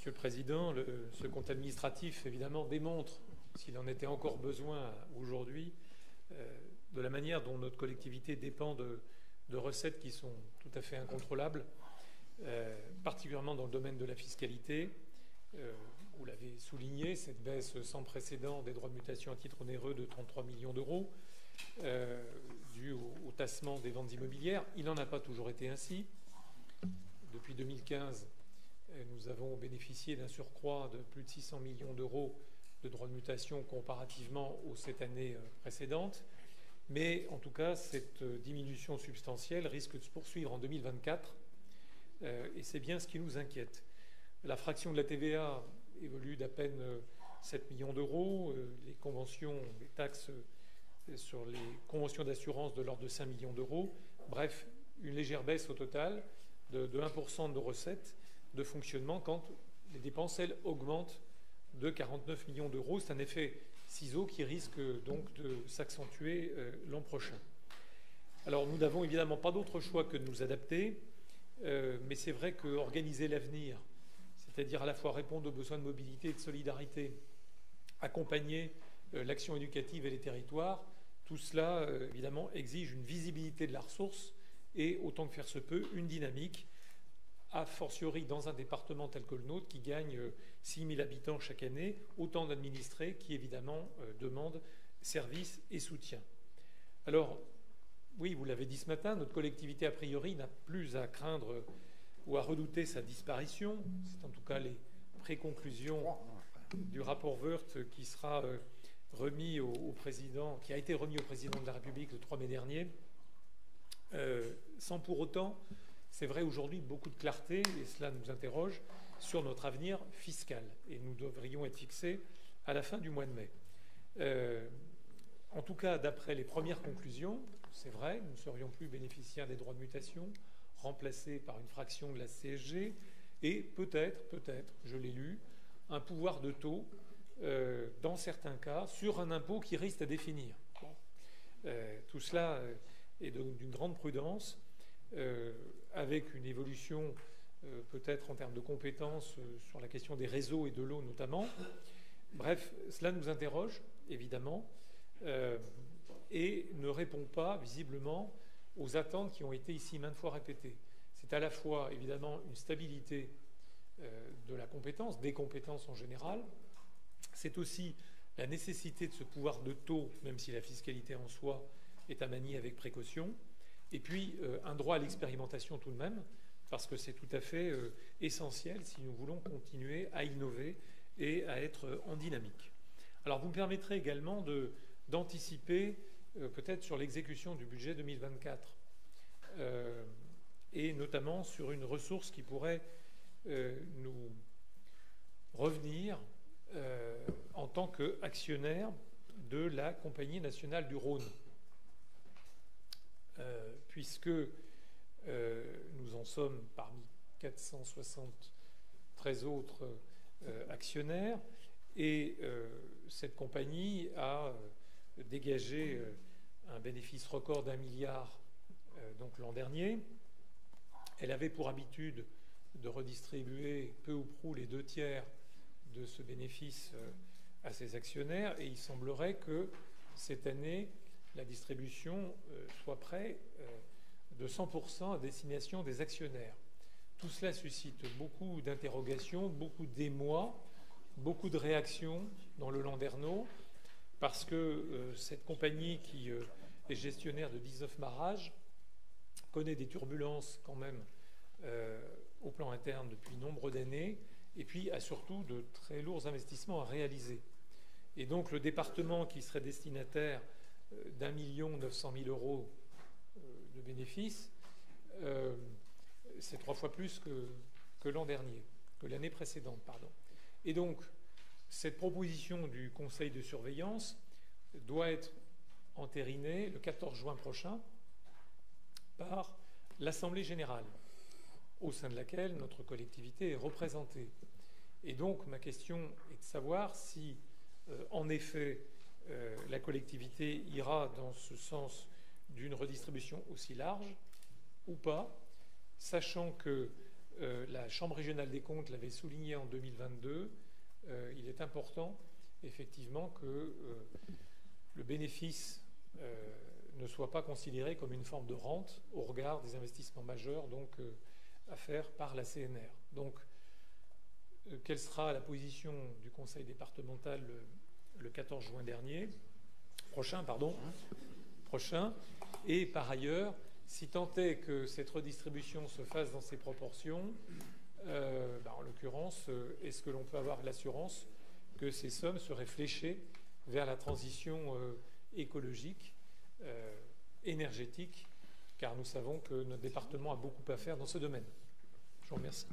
Monsieur le Président, ce compte administratif, évidemment, démontre, s'il en était encore besoin aujourd'hui, de la manière dont notre collectivité dépend de recettes qui sont tout à fait incontrôlables, particulièrement dans le domaine de la fiscalité. Vous l'avez souligné, cette baisse sans précédent des droits de mutation à titre onéreux de 33 millions d'euros, due au tassement des ventes immobilières. Il n'en a pas toujours été ainsi. Depuis 2015, nous avons bénéficié d'un surcroît de plus de 600 millions d'euros de droits de mutation comparativement aux 7 années précédentes. Mais en tout cas, cette diminution substantielle risque de se poursuivre en 2024. Et c'est bien ce qui nous inquiète. La fraction de la TVA évolue d'à peine 7 millions d'euros. Les conventions, les taxes sur les conventions d'assurance de l'ordre de 5 millions d'euros. Bref, une légère baisse au total de 1% de nos recettes de fonctionnement quand les dépenses, elles, augmentent de 49 millions d'euros. C'est un effet ciseau qui risque donc de s'accentuer l'an prochain. Alors nous n'avons évidemment pas d'autre choix que de nous adapter, mais c'est vrai qu'organiser l'avenir, c'est-à-dire à la fois répondre aux besoins de mobilité et de solidarité, accompagner l'action éducative et les territoires, tout cela évidemment exige une visibilité de la ressource et, autant que faire se peut, une dynamique, a fortiori dans un département tel que le nôtre qui gagne 6 000 habitants chaque année, autant d'administrés qui évidemment demandent services et soutien. Alors, oui, vous l'avez dit ce matin, notre collectivité a priori n'a plus à craindre ou à redouter sa disparition. C'est en tout cas les préconclusions du rapport Woerth qui sera remis au président, qui a été remis au président de la République le 3 mai dernier, sans pour autant, c'est vrai aujourd'hui, beaucoup de clarté, et cela nous interroge, sur notre avenir fiscal. Et nous devrions être fixés à la fin du mois de mai. En tout cas, d'après les premières conclusions, c'est vrai, nous ne serions plus bénéficiaires des droits de mutation, remplacés par une fraction de la CSG, et peut-être, je l'ai lu, un pouvoir de taux, dans certains cas, sur un impôt qui risque à définir. Bon. Tout cela est d'une grande prudence, avec une évolution peut-être en termes de compétences sur la question des réseaux et de l'eau notamment. Bref, cela nous interroge, évidemment, et ne répond pas, visiblement, aux attentes qui ont été ici maintes fois répétées. C'est à la fois, évidemment, une stabilité de la compétence, des compétences en général. C'est aussi la nécessité de ce pouvoir de taux, même si la fiscalité en soi est à manier avec précaution. Et puis, un droit à l'expérimentation tout de même, parce que c'est tout à fait essentiel si nous voulons continuer à innover et à être en dynamique. Alors, vous me permettrez également d'anticiper peut-être sur l'exécution du budget 2024, et notamment sur une ressource qui pourrait nous revenir en tant qu'actionnaire de la Compagnie nationale du Rhône. Puisque nous en sommes parmi 473 autres actionnaires, et cette compagnie a dégagé un bénéfice record d'1 milliard donc l'an dernier. Elle avait pour habitude de redistribuer peu ou prou les 2/3 de ce bénéfice à ses actionnaires, et il semblerait que cette année, la distribution soit près de 100% à destination des actionnaires. Tout cela suscite beaucoup d'interrogations, beaucoup d'émoi, beaucoup de réactions dans le Landerneau, parce que cette compagnie qui est gestionnaire de 19 barrages connaît des turbulences quand même au plan interne depuis nombre d'années, et puis a surtout de très lourds investissements à réaliser. Et donc le département qui serait destinataire d'1 900 000 euros de bénéfices, c'est 3 fois plus que l'an dernier, que l'année précédente, pardon. Et donc, cette proposition du Conseil de surveillance doit être entérinée le 14 juin prochain par l'Assemblée générale, au sein de laquelle notre collectivité est représentée. Et donc, ma question est de savoir si, en effet, la collectivité ira dans ce sens d'une redistribution aussi large ou pas, sachant que La Chambre régionale des comptes l'avait souligné en 2022. Il est important, effectivement, que le bénéfice ne soit pas considéré comme une forme de rente au regard des investissements majeurs donc, à faire par la CNR. Donc, quelle sera la position du Conseil départemental le 14 juin prochain, et par ailleurs, si tant est que cette redistribution se fasse dans ces proportions, en l'occurrence, est-ce que l'on peut avoir l'assurance que ces sommes seraient fléchées vers la transition écologique, énergétique, car nous savons que notre département a beaucoup à faire dans ce domaine. Je vous remercie.